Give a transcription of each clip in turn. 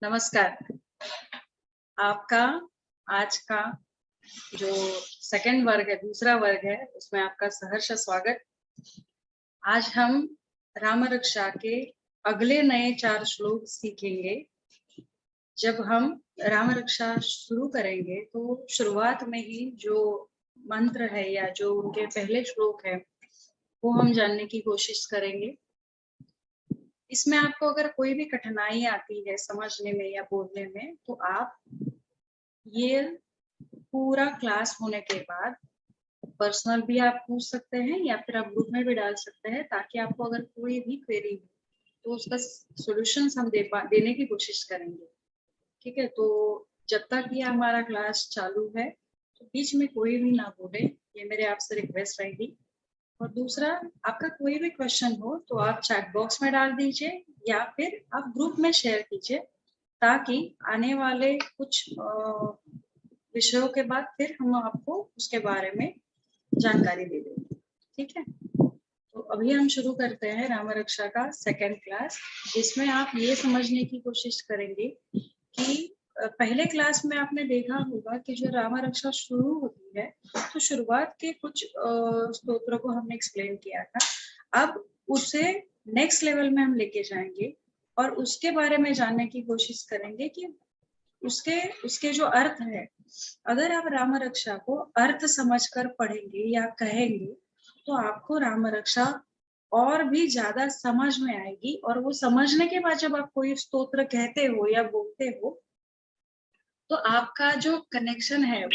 नमस्कार। आपका आज का जो सेकंड वर्ग है, दूसरा वर्ग है, उसमें आपका सहर्ष स्वागत। आज हम राम रक्षा के अगले नए 4 श्लोक सीखेंगे। जब हम राम रक्षा शुरू करेंगे तो शुरुआत में ही जो मंत्र है या जो उनके पहले श्लोक है वो हम जानने की कोशिश करेंगे। इसमें आपको अगर कोई भी कठिनाई आती है समझने में या बोलने में तो आप ये पूरा क्लास होने के बाद पर्सनल भी आप पूछ सकते हैं या फिर आप ग्रुप में भी डाल सकते हैं, ताकि आपको अगर कोई भी क्वेरी हो तो उसका सॉल्यूशंस हम देने की कोशिश करेंगे। ठीक है, तो जब तक ये हमारा क्लास चालू है तो बीच में कोई भी ना बोले, ये मेरे आपसे रिक्वेस्ट रहेगी। और दूसरा, आपका कोई भी क्वेश्चन हो तो आप चैट बॉक्स में डाल दीजिए या फिर आप ग्रुप में शेयर कीजिए, ताकि आने वाले कुछ विषयों के बाद फिर हम आपको उसके बारे में जानकारी दे देंगे। ठीक है, तो अभी हम शुरू करते हैं राम रक्षा का सेकंड क्लास, जिसमें आप ये समझने की कोशिश करेंगे कि पहले क्लास में आपने देखा होगा कि जो राम रक्षा शुरू होती है तो शुरुआत के कुछ स्तोत्रों को हमने एक्सप्लेन किया था। अब उसे नेक्स्ट लेवल में हम लेके जाएंगे और उसके बारे में जानने की कोशिश करेंगे कि उसके जो अर्थ है, अगर आप राम रक्षा को अर्थ समझकर पढ़ेंगे या कहेंगे तो आपको राम रक्षा और भी ज्यादा समझ में आएगी। और वो समझने के बाद जब आप कोई स्तोत्र कहते हो या बोलते हो तो आपका जो कनेक्शन है एक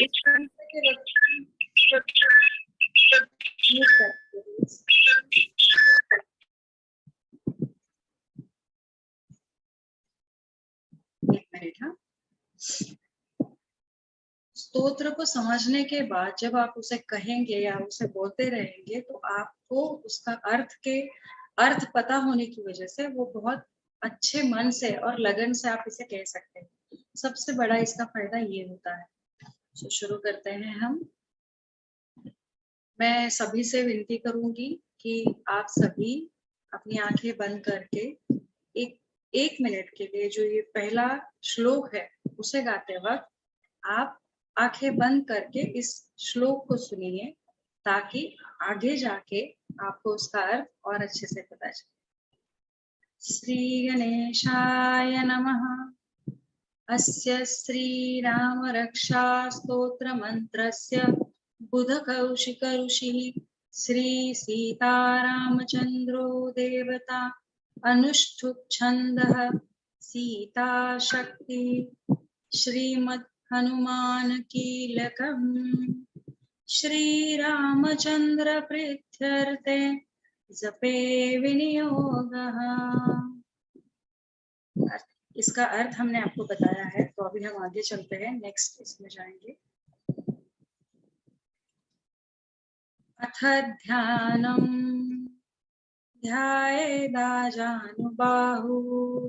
मिनट। हाँ, स्तोत्र को समझने के बाद जब आप उसे कहेंगे या उसे बोलते रहेंगे तो आपको उसका अर्थ पता होने की वजह से वो बहुत अच्छे मन से और लगन से आप इसे कह सकते हैं। सबसे बड़ा इसका फायदा ये होता है। तो शुरू करते हैं हम। मैं सभी से विनती करूंगी कि आप सभी अपनी आंखें बंद करके एक मिनट के लिए जो ये पहला श्लोक है उसे गाते वक्त आप आंखें बंद करके इस श्लोक को सुनिए, ताकि आगे जाके आपको उसका अर्थ और अच्छे से पता चले। श्री गणेशाय नमः। अस्य श्री राम रक्षा स्तोत्र मंत्रस्य बुध कौशिक ऋषिः श्री सीतारामचंद्रो देवता अनुष्ठुप छंदः सीता शक्ति श्रीमद् हनुमान कीलकम् श्री रामचंद्र प्रीत्यर्थे जपे विनियोगः। इसका अर्थ हमने आपको बताया है, तो अभी हम आगे चलते हैं, नेक्स्ट इसमें जाएंगे। अथ ध्यानम् ध्यायेदाजानुबाहु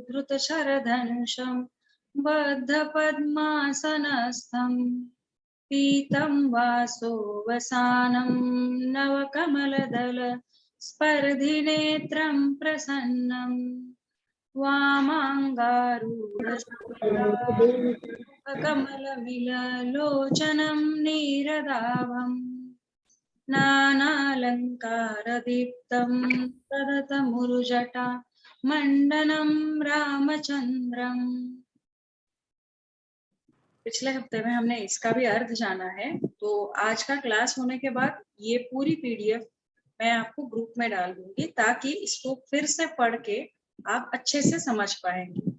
धृतशरधनुषं बद्धपद्मासनस्थं पीतं वासोवसानं नवकमलदल स्पर्धिनेत्रं प्रसन्नं वामाङ्गारूढकमलमिललोचनं नीरदाभम् नानालङ्कारदीप्तं तदतमुरुजटा मंडनम रामचंद्रम। पिछले हफ्ते में हमने इसका भी अर्थ जाना है, तो आज का क्लास होने के बाद ये पूरी पीडीएफ मैं आपको ग्रुप में डाल दूंगी, ताकि इसको फिर से पढ़ के आप अच्छे से समझ पाएंगे।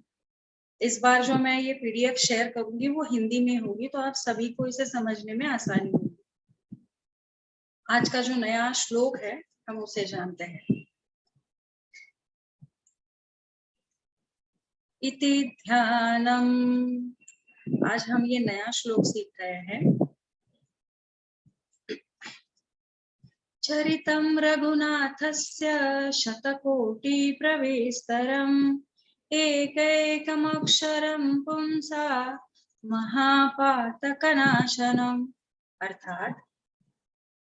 इस बार जो मैं ये पीडीएफ शेयर करूंगी वो हिंदी में होगी, तो आप सभी को इसे समझने में आसानी होगी। आज का जो नया श्लोक है हम उसे जानते हैं। इति ध्यानम्। आज हम ये नया श्लोक सीख रहे हैं। चरितं रघुनाथस्य शतकोटि प्रविस्तरम् एकैकमक्षरं पुंसा महापातकनाशनम्। अर्थात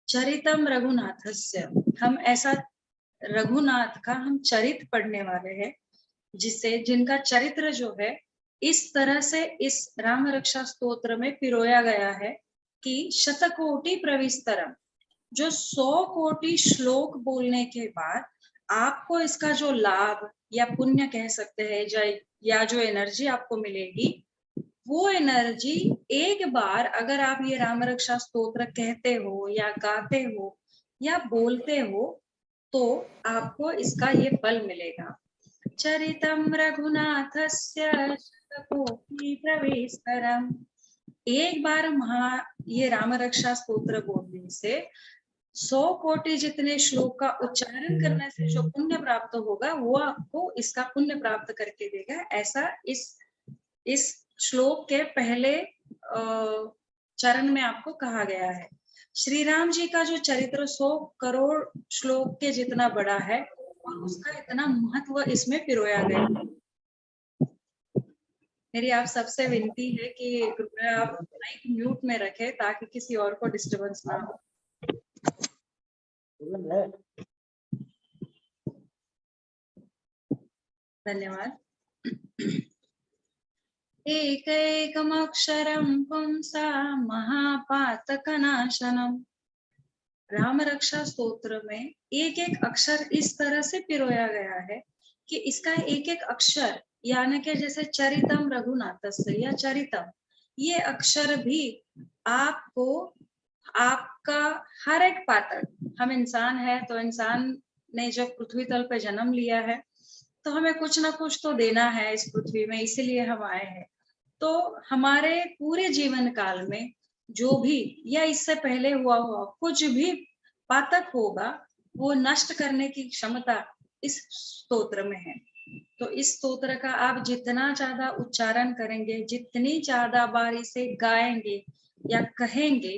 चरितम रघुनाथस्य, हम ऐसा रघुनाथ का हम चरित पढ़ने वाले हैं जिनका चरित्र जो है इस तरह से इस राम रक्षा स्तोत्र में पिरोया गया है कि शतकोटि प्रविस्तरम, जो 100 कोटि श्लोक बोलने के बाद आपको इसका जो लाभ या पुण्य कह सकते हैं या जो एनर्जी आपको मिलेगी, वो एनर्जी एक बार अगर आप ये राम रक्षा स्तोत्र कहते हो या गाते हो या बोलते हो तो आपको इसका ये फल मिलेगा। चरितम रघुनाथस्य शतकोटि प्रविस्तरम, एक बार ये राम रक्षा स्तोत्र बोलने से 100 कोटि जितने श्लोक का उच्चारण करने से जो पुण्य प्राप्त होगा वो आपको इसका पुण्य प्राप्त करके देगा। ऐसा इस श्लोक के पहले चरण में आपको कहा गया है। श्री राम जी का जो चरित्र 100 करोड़ श्लोक के जितना बड़ा है और उसका इतना महत्व इसमें पिरोया गया। मेरी आप सबसे विनती है कि कृपया आप माइक म्यूट में रखें ताकि किसी और को डिस्टरबेंस ना हो। धन्यवाद। एकैकमक्षरं पुंसा महापातकनाशनम, राम रक्षा स्तोत्र में एक एक अक्षर इस तरह से पिरोया गया है कि इसका एक एक अक्षर, यानी कि जैसे चरितम रघुनाथस्य या चरितम, ये अक्षर भी आपको आपका हर एक पातक, हम इंसान है तो इंसान ने जब पृथ्वी तल पे जन्म लिया है तो हमें कुछ ना कुछ तो देना है इस पृथ्वी में, इसीलिए हम आए हैं। तो हमारे पूरे जीवन काल में जो भी या इससे पहले हुआ कुछ भी पातक होगा वो नष्ट करने की क्षमता इस स्तोत्र में है। तो इस स्तोत्र का आप जितना ज्यादा उच्चारण करेंगे, जितनी ज्यादा बार इसे गाएंगे या कहेंगे,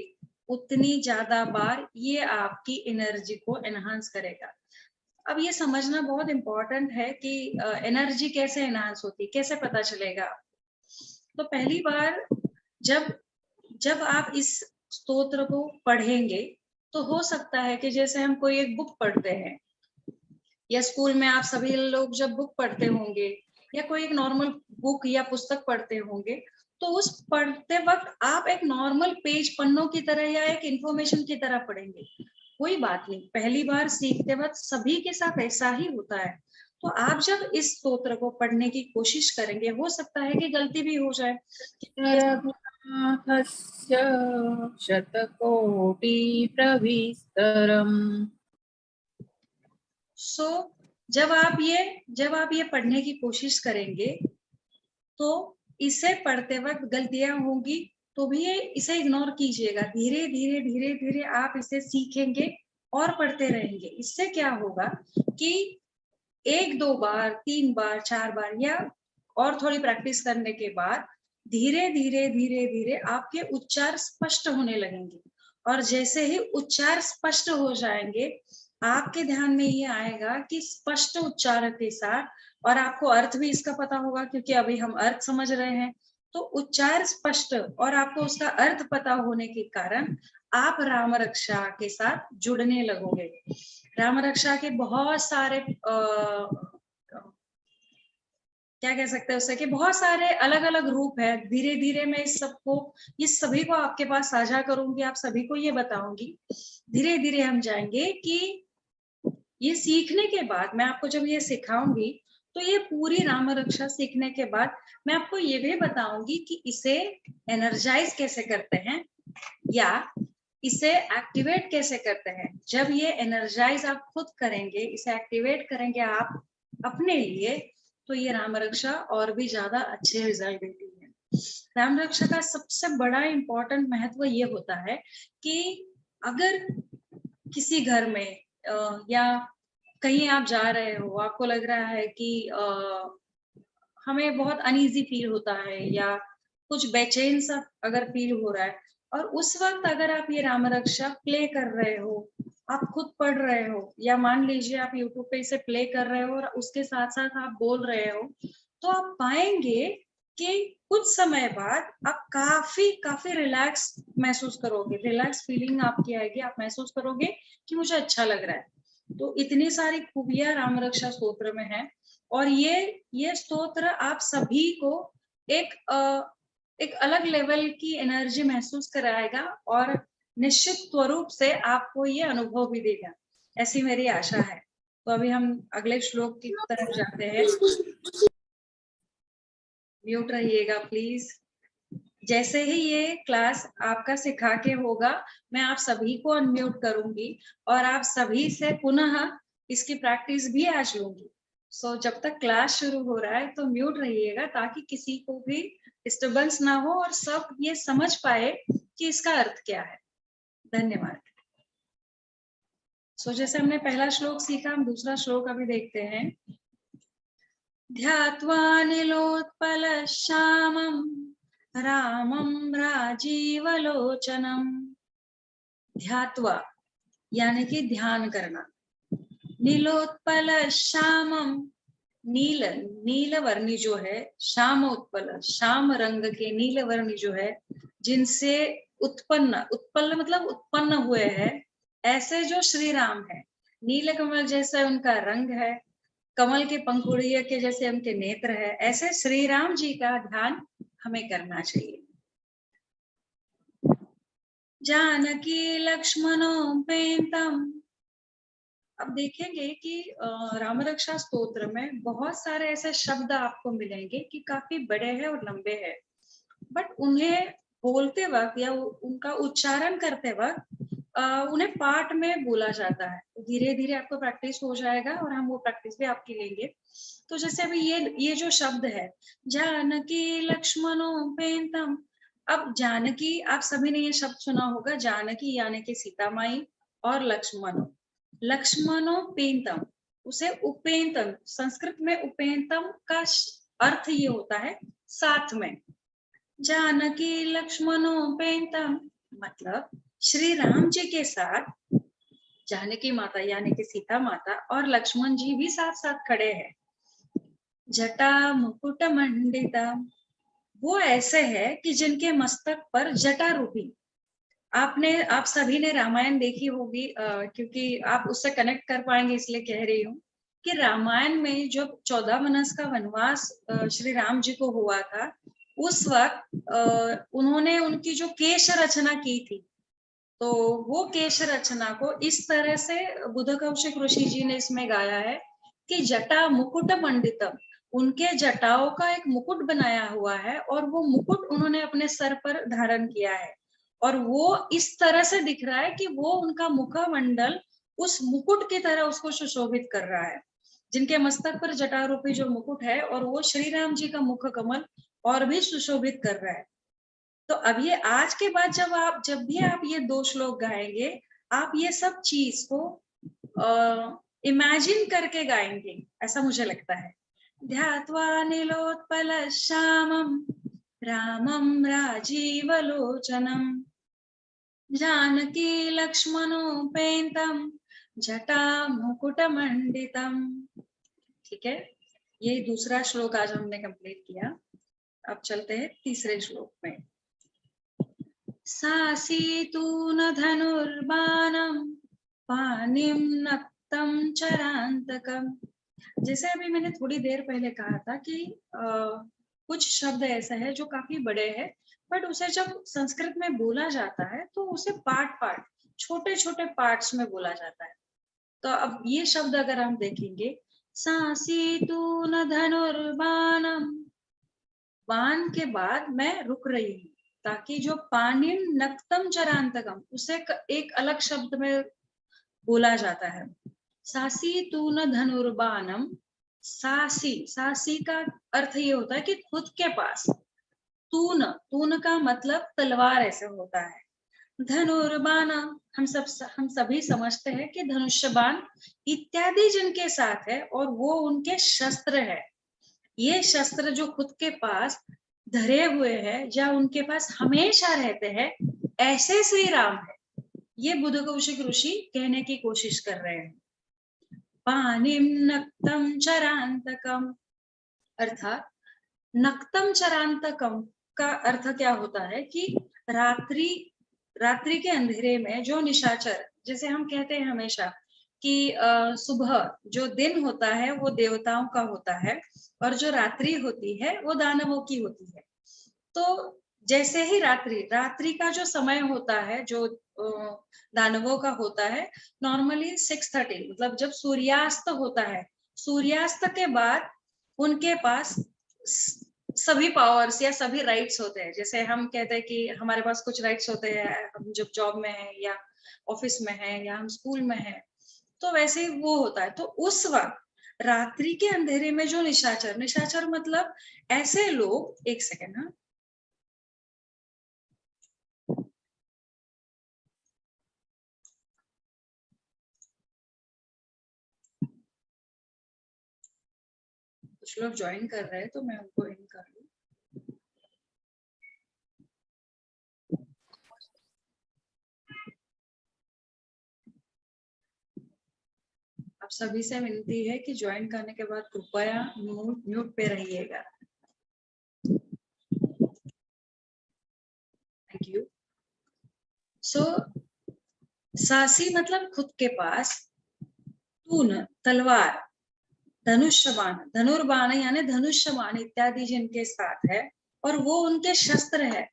उतनी ज्यादा बार ये आपकी एनर्जी को एनहांस करेगा। अब ये समझना बहुत इम्पोर्टेंट है कि एनर्जी कैसे एनहांस होती, कैसे पता चलेगा। तो पहली बार जब आप इस स्तोत्र को पढ़ेंगे तो हो सकता है कि जैसे हम कोई एक बुक पढ़ते हैं या स्कूल में आप सभी लोग जब बुक पढ़ते होंगे या कोई एक नॉर्मल बुक या पुस्तक पढ़ते होंगे, तो उस पढ़ते वक्त आप एक नॉर्मल पेज पन्नों की तरह या एक इंफॉर्मेशन की तरह पढ़ेंगे। कोई बात नहीं, पहली बार सीखते वक्त सभी के साथ ऐसा ही होता है। तो आप जब इस स्तोत्र को पढ़ने की कोशिश करेंगे, हो सकता है कि गलती भी हो जाए। रघुनाथस्य शतकोटि प्रविस्तरम। जब आप ये पढ़ने की कोशिश करेंगे तो इसे पढ़ते वक्त गलतियां होंगी तो भी इसे इग्नोर कीजिएगा। धीरे धीरे धीरे धीरे आप इसे सीखेंगे और पढ़ते रहेंगे। इससे क्या होगा कि 1 2 बार 3 बार 4 बार या और थोड़ी प्रैक्टिस करने के बाद धीरे धीरे धीरे धीरे आपके उच्चार स्पष्ट होने लगेंगे। और जैसे ही उच्चार स्पष्ट हो जाएंगे, आपके ध्यान में ये आएगा कि स्पष्ट उच्चार के साथ, और आपको अर्थ भी इसका पता होगा क्योंकि अभी हम अर्थ समझ रहे हैं, तो उच्चार स्पष्ट और आपको उसका अर्थ पता होने के कारण आप राम रक्षा के साथ जुड़ने लगोगे। राम रक्षा के बहुत सारे क्या कह सकते हैं उससे कि बहुत सारे अलग अलग रूप है। धीरे धीरे मैं इस सभी को आपके पास साझा करूंगी, आप सभी को ये बताऊंगी। धीरे धीरे हम जाएंगे कि ये सीखने के बाद मैं आपको जब ये सिखाऊंगी तो ये पूरी राम रक्षा सीखने के बाद मैं आपको ये भी बताऊंगी कि इसे एनर्जाइज कैसे करते हैं या इसे एक्टिवेट कैसे करते हैं। जब ये एनर्जाइज आप खुद करेंगे, इसे एक्टिवेट करेंगे आप अपने लिए, तो ये राम रक्षा और भी ज्यादा अच्छे रिजल्ट देती है। राम रक्षा का सबसे बड़ा इम्पोर्टेंट महत्व ये होता है कि अगर किसी घर में या कहीं आप जा रहे हो, आपको लग रहा है कि हमें बहुत अनईजी फील होता है या कुछ बेचैन सा अगर फील हो रहा है, और उस वक्त अगर आप ये राम रक्षा प्ले कर रहे हो, आप खुद पढ़ रहे हो या मान लीजिए आप यूट्यूब पे इसे प्ले कर रहे हो और उसके साथ साथ आप बोल रहे हो, तो आप पाएंगे कि कुछ समय बाद आप काफी रिलैक्स महसूस करोगे। रिलैक्स फीलिंग आपकी आएगी, आप महसूस करोगे कि मुझे अच्छा लग रहा है। तो इतनी सारी खूबियां राम रक्षा स्तोत्र में है और ये स्तोत्र आप सभी को एक अलग लेवल की एनर्जी महसूस कराएगा और निश्चित स्वरूप से आपको ये अनुभव भी देगा, ऐसी मेरी आशा है। तो अभी हम अगले श्लोक की तरफ जाते हैं। म्यूट रहिएगा प्लीज। जैसे ही ये क्लास आपका सिखा के होगा, मैं आप सभी को अनम्यूट करूंगी और आप सभी से पुनः इसकी प्रैक्टिस भी आज लूंगी। सो जब तक क्लास शुरू हो रहा है तो म्यूट रहिएगा, ताकि किसी को भी डिस्टरबेंस ना हो और सब ये समझ पाए कि इसका अर्थ क्या है। धन्यवाद। सो जैसे हमने पहला श्लोक सीखा, हम दूसरा श्लोक अभी देखते हैं। ध्यात्वा नीलोत्पल श्यामं रामं राजीवलोचनम। ध्यात्वा यानी कि ध्यान करना। नीलोत्पल श्यामम, नील नील वर्णी जो है, श्याम उत्पल श्याम रंग के नील वर्णी जो है, जिनसे उत्पन्न, उत्पन्न मतलब उत्पन्न हुए हैं, ऐसे जो श्री राम है। नील कमल जैसा उनका रंग है, कमल के पंखुड़ियों के जैसे उनके नेत्र है, ऐसे श्री राम जी का ध्यान हमें करना चाहिए। जानकी लक्ष्मणोपेतम। अब देखेंगे कि राम रक्षा स्तोत्र में बहुत सारे ऐसे शब्द आपको मिलेंगे कि काफी बड़े हैं और लंबे हैं, बट उन्हें बोलते वक्त या उनका उच्चारण करते वक्त उन्हें पाठ में बोला जाता है। तो धीरे धीरे आपको प्रैक्टिस हो जाएगा और हम वो प्रैक्टिस भी आपकी लेंगे। तो जैसे अभी ये जो शब्द है, जानकी लक्ष्मणोपेतम। अब जानकी, आप सभी ने ये शब्द सुना होगा, जानकी यानी कि सीता माई, और लक्ष्मणोपेतम, उसे उपेतम, संस्कृत में उपेतम का अर्थ ये होता है साथ में। जानकी लक्ष्मणोपेतम मतलब श्री राम जी के साथ जानकी माता यानी कि सीता माता और लक्ष्मण जी भी साथ साथ खड़े हैं। जटा मुकुट मंडिता, वो ऐसे है कि जिनके मस्तक पर जटा रूपी। आप सभी ने रामायण देखी होगी, क्योंकि आप उससे कनेक्ट कर पाएंगे इसलिए कह रही हूँ कि रामायण में जब 14 वर्ष का वनवास श्री राम जी को हुआ था, उस वक्त उन्होंने उनकी जो केश रचना की थी, तो वो केश रचना को इस तरह से बुद्ध कौशिक ऋषि जी ने इसमें गाया है कि जटा मुकुट मंडितम, उनके जटाओं का एक मुकुट बनाया हुआ है और वो मुकुट उन्होंने अपने सर पर धारण किया है, और वो इस तरह से दिख रहा है कि वो उनका मुखमंडल उस मुकुट की तरह उसको सुशोभित कर रहा है, जिनके मस्तक पर जटारूपी जो मुकुट है, और वो श्री राम जी का मुख कमल और भी सुशोभित कर रहा है। तो अब ये आज के बाद जब भी आप ये 2 श्लोक गाएंगे, आप ये सब चीज को इमेजिन करके गाएंगे, ऐसा मुझे लगता है। ध्यात्वा नीलोत्पल श्यामं रामं राजीवलोचनम, जानकी लक्ष्मणोपेतम जटा मुकुटमंडितम। ठीक है, ये दूसरा श्लोक आज हमने कंप्लीट किया। अब चलते हैं तीसरे श्लोक में। सासीतून धनुर्बाणं पाणिं नक्तं चरान्तकम्। जैसे अभी मैंने थोड़ी देर पहले कहा था कि कुछ शब्द ऐसे हैं जो काफी बड़े हैं, बट उसे जब संस्कृत में बोला जाता है तो उसे पार्ट छोटे छोटे पार्ट्स में बोला जाता है। तो अब ये शब्द अगर हम देखेंगे, सासीतून धनुर्बाणं, बाण के बाद मैं रुक रही हूँ, ताकि जो पाणिं नक्तम चरांतकम, उसे एक अलग शब्द में बोला जाता है। सासी तून धनुर्बाणम, सासी का अर्थ ये होता है कि खुद के पास। तून का मतलब तलवार ऐसे होता है। धनुर्बाण हम सभी समझते हैं कि धनुष्य बाण इत्यादि जिनके साथ है और वो उनके शस्त्र है। ये शस्त्र जो खुद के पास धरे हुए हैं या उनके पास हमेशा रहते हैं, ऐसे श्री राम है, ये बुद्ध कौशिक ऋषि कहने की कोशिश कर रहे हैं। पाणिं नक्तं चरांतकम, अर्थात नक्तम चरांतकम का अर्थ क्या होता है कि रात्रि के अंधेरे में जो निशाचर, जैसे हम कहते हैं हमेशा कि सुबह जो दिन होता है वो देवताओं का होता है और जो रात्रि होती है वो दानवों की होती है। तो जैसे ही रात्रि का जो समय होता है जो दानवों का होता है नॉर्मली 6:30, मतलब जब सूर्यास्त होता है, सूर्यास्त के बाद उनके पास सभी पावर्स या सभी राइट्स होते हैं। जैसे हम कहते हैं कि हमारे पास कुछ राइट्स होते हैं, हम जब जॉब में हैं या ऑफिस में हैं या हम स्कूल में हैं, तो वैसे ही वो होता है। तो उस वक्त रात्रि के अंधेरे में जो निशाचर मतलब ऐसे लोग, एक सेकेंड, हाँ, कुछ लोग ज्वाइन कर रहे हैं तो मैं उनको इन कर लूं। आप सभी से विनती है कि ज्वाइन करने के बाद कृपया म्यूट पे रहिएगा। Thank you. सो सासी मतलब खुद के पास, तून तलवार, धनुष्यबाण, धनुर्बाण यानी धनुष्यबाण इत्यादि जिनके साथ है और वो उनके शस्त्र है,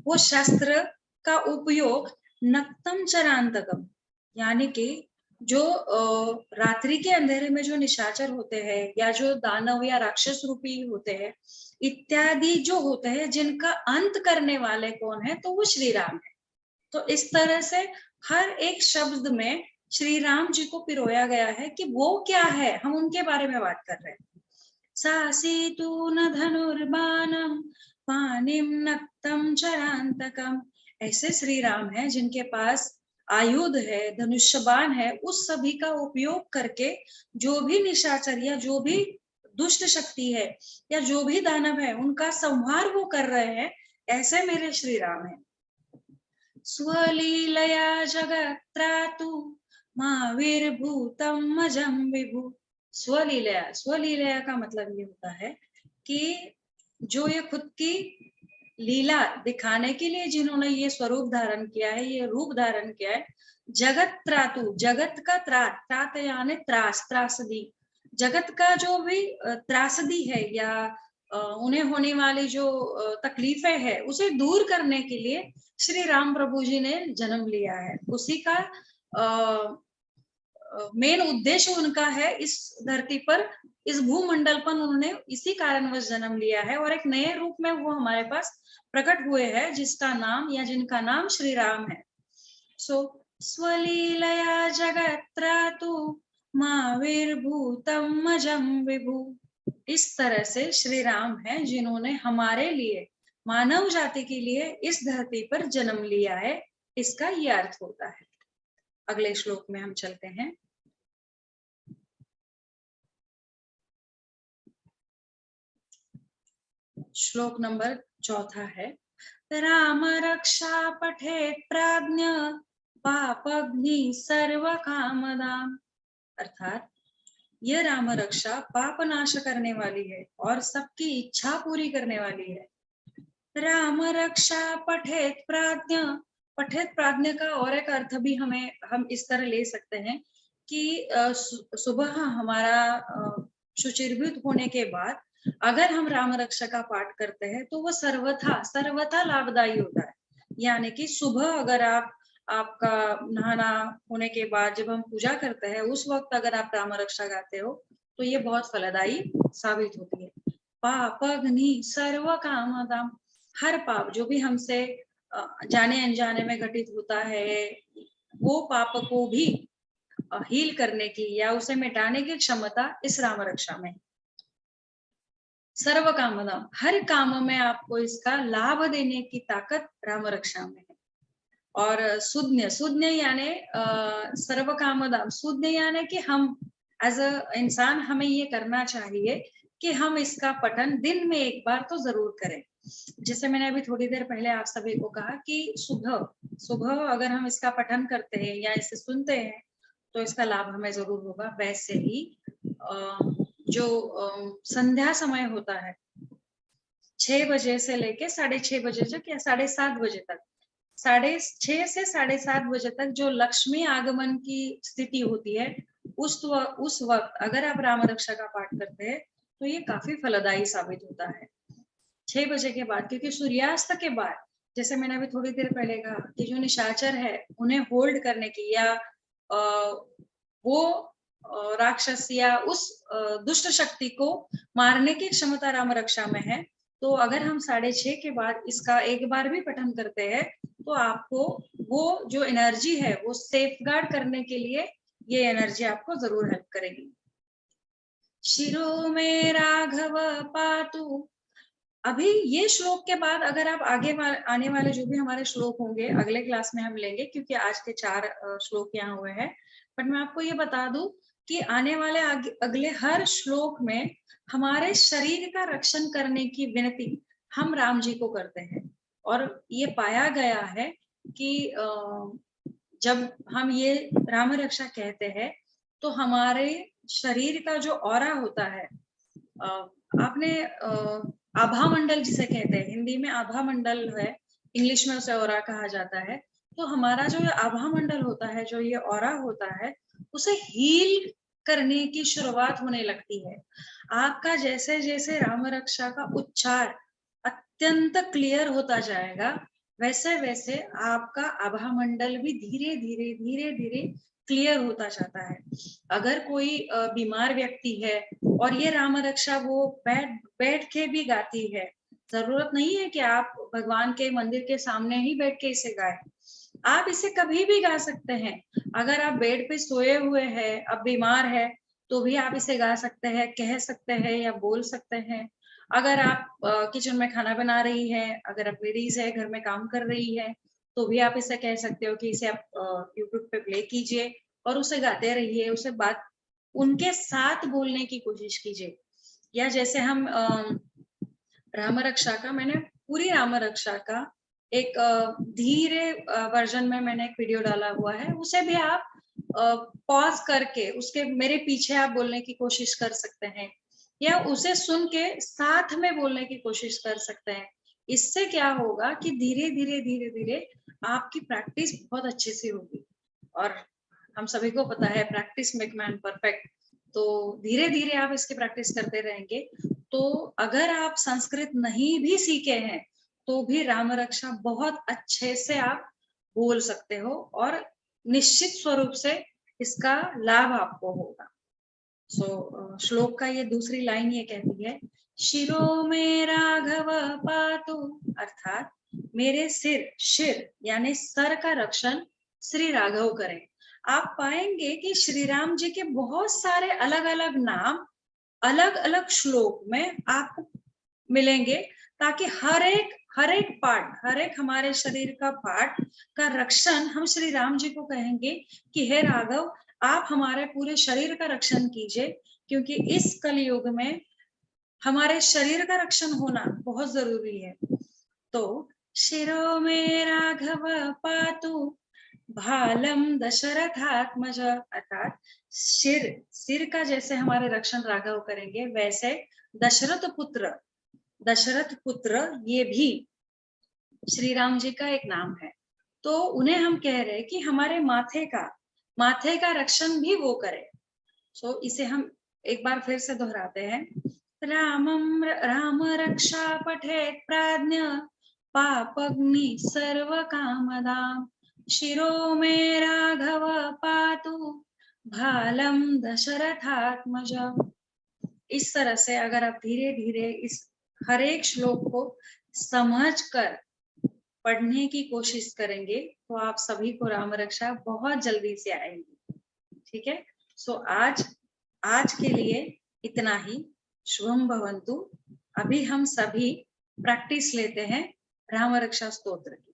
वो शस्त्र का उपयोग नक्तम चरांतकम यानी कि जो रात्रि के अंधेरे में जो निशाचर होते हैं या जो दानव या राक्षस रूपी होते हैं इत्यादि जो होते हैं जिनका अंत करने वाले कौन है, तो वो श्री राम है। तो इस तरह से हर एक शब्द में श्री राम जी को पिरोया गया है कि वो क्या है, हम उनके बारे में बात कर रहे हैं। सासीतु न धनुर्बाणम पानिम नक्तम चरांतकम, ऐसे श्री राम है जिनके पास आयुध है, धनुष्यबाण है, उस सभी का उपयोग करके जो भी निशाचर या जो भी दुष्ट शक्ति है या जो भी दानव है उनका संहार वो कर रहे हैं, ऐसे मेरे श्री राम है। स्वलीलया जगत्रातु महावीरभूतम मजम विभु। स्वलीलया का मतलब ये होता है कि जो ये खुद की लीला दिखाने के लिए जिन्होंने ये स्वरूप धारण किया है, ये रूप धारण किया है। जगत त्रातु, जगत का त्रात यानी त्रास, त्रासदी, जगत का जो भी त्रासदी है या उन्हें होने वाली जो तकलीफें है उसे दूर करने के लिए श्री राम प्रभु जी ने जन्म लिया है। उसी का मेन उद्देश्य उनका है इस धरती पर, इस भूमंडल पर उन्होंने इसी कारणवश जन्म लिया है और एक नए रूप में वो हमारे पास प्रकट हुए हैं जिसका नाम या जिनका नाम श्री राम है। सो स्वलीलया जगत्रातु महावीरभूतम मजम विभु, इस तरह से श्री राम है जिन्होंने हमारे लिए, मानव जाति के लिए इस धरती पर जन्म लिया है, इसका ये अर्थ होता है। अगले श्लोक में हम चलते हैं। श्लोक नंबर 4 है, राम रक्षा पठेत प्राज्ञ पापग्नि सर्व कामदाम, अर्थात यह राम रक्षा पाप नाश करने वाली है और सबकी इच्छा पूरी करने वाली है। राम रक्षा पठेत प्राज्ञ, पठेत प्राज्ञ का और एक अर्थ भी हम इस तरह ले सकते हैं कि सुबह हमारा शुचिर्भूत होने के बाद अगर हम राम रक्षा का पाठ करते हैं तो वो सर्वथा लाभदायी होता है। यानी कि सुबह अगर आपका नहाना होने के बाद जब हम पूजा करते हैं उस वक्त अगर आप राम रक्षा गाते हो तो ये बहुत फलदायी साबित होती है। पापग्नि सर्व कामदाम, हर पाप जो भी हमसे जाने अनजाने में घटित होता है वो पाप को भी हील करने की या उसे मिटाने की क्षमता इस राम रक्षा में। सर्व कामदाम, हर काम में आपको इसका लाभ देने की ताकत राम रक्षा में है। और सुज्ञ यानी सर्व कामदाम, सुज्ञ यानी कि हम एज अ इंसान हमें ये करना चाहिए कि हम इसका पठन दिन में एक बार तो जरूर करें। जैसे मैंने अभी थोड़ी देर पहले आप सभी को कहा कि सुबह अगर हम इसका पठन करते हैं या इसे सुनते हैं तो इसका लाभ हमें जरूर होगा। वैसे ही जो संध्या समय होता है 6 बजे से लेके 6:30 बजे तक या 7:30 बजे तक, 6:30 से 7:30 बजे तक जो लक्ष्मी आगमन की स्थिति होती है उस वक्त अगर आप राम रक्षा का पाठ करते हैं तो ये काफी फलदायी साबित होता है। 6 बजे के बाद, क्योंकि सूर्यास्त के बाद, जैसे मैंने अभी थोड़ी देर पहले कहा कि जो निशाचर है उन्हें होल्ड करने की या वो राक्षस या उस दुष्ट शक्ति को मारने की क्षमता राम रक्षा में है। तो अगर हम 6:30 के बाद इसका एक बार भी पठन करते हैं तो आपको वो जो एनर्जी है वो सेफगार्ड करने के लिए ये एनर्जी आपको जरूर हेल्प करेगी। शिरो में राघव पातु। अभी ये श्लोक के बाद अगर आप आने वाले जो भी हमारे श्लोक होंगे अगले क्लास में हम लेंगे, क्योंकि आज के 4 श्लोक यहाँ हुए हैं। बट मैं आपको ये बता दूं कि आने वाले अगले हर श्लोक में हमारे शरीर का रक्षण करने की विनती हम राम जी को करते हैं। और ये पाया गया है कि जब हम ये राम रक्षा कहते हैं तो हमारे शरीर का जो ऑरा होता है, आपने आभा मंडल जिसे कहते हैं, हिंदी में आभा मंडल है, इंग्लिश में उसे ऑरा कहा जाता है। तो हमारा जो आभा मंडल होता है, जो ये ऑरा होता है, उसे हील करने की शुरुआत होने लगती है। आपका जैसे जैसे राम रक्षा का उच्चार अत्यंत क्लियर होता जाएगा, वैसे वैसे आपका आभा मंडल भी धीरे धीरे धीरे धीरे क्लियर होता जाता है। अगर कोई बीमार व्यक्ति है और ये राम रक्षा वो बैठ के भी गाती है, जरूरत नहीं है कि आप भगवान के मंदिर के सामने ही बैठ के इसे गाएं, आप इसे कभी भी गा सकते हैं। अगर आप बेड पे सोए हुए हैं, अब बीमार है, तो भी आप इसे गा सकते हैं, कह सकते हैं या बोल सकते हैं। अगर आप किचन में खाना बना रही है, अगर आप लेडीज है घर में काम कर रही है, तो भी आप इसे कह सकते हो कि इसे आप यूट्यूब पे प्ले कीजिए और उसे गाते रहिए, उसे बात उनके साथ बोलने की कोशिश कीजिए। या जैसे हम राम रक्षा का, मैंने पूरी राम रक्षा का एक धीरे वर्जन में मैंने एक वीडियो डाला हुआ है, उसे भी आप पॉज करके उसके मेरे पीछे आप बोलने की कोशिश कर सकते हैं या उसे सुन के साथ में बोलने की कोशिश कर सकते हैं। इससे क्या होगा कि धीरे धीरे धीरे धीरे आपकी प्रैक्टिस बहुत अच्छे से होगी। और हम सभी को पता है प्रैक्टिस मेक मैन परफेक्ट। तो धीरे धीरे आप इसकी प्रैक्टिस करते रहेंगे। तो अगर आप संस्कृत नहीं भी सीखे हैं तो भी राम रक्षा बहुत अच्छे से आप बोल सकते हो और निश्चित स्वरूप से इसका लाभ आपको होगा। श्लोक का ये दूसरी लाइन ये कहती है, शिरो में राघव पातु, अर्थात मेरे शिर यानी सर का रक्षण श्री राघव करें। आप पाएंगे कि श्री राम जी के बहुत सारे अलग अलग नाम अलग अलग श्लोक में आपको मिलेंगे, ताकि हर एक पार्ट, हर एक हमारे शरीर का पार्ट का रक्षण हम श्री राम जी को कहेंगे कि हे राघव आप हमारे पूरे शरीर का रक्षण कीजिए, क्योंकि इस कलयुग में हमारे शरीर का रक्षण होना बहुत जरूरी है। तो शिरो में राघव पातु भालम दशरथात्मज, अर्थात सिर का जैसे हमारे रक्षण राघव करेंगे, वैसे दशरथ पुत्र ये भी श्री राम जी का एक नाम है। तो उन्हें हम कह रहे हैं कि हमारे माथे का रक्षण भी वो करे। इसे हम एक बार फिर से दोहराते हैं, राम रक्षा पठेत प्राज्ञ पापग्नि सर्व कामदाम, शिरो में राघव पातु भालम दशरथात्मज। इस तरह से अगर आप धीरे धीरे इस हर एक श्लोक को समझकर पढ़ने की कोशिश करेंगे तो आप सभी को राम रक्षा बहुत जल्दी से आएगी। ठीक है। आज के लिए इतना ही। शुभम भवन्तु। अभी हम सभी प्रैक्टिस लेते हैं राम रक्षा स्तोत्र की।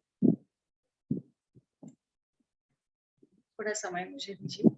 थोड़ा समय मुझे दीजिए।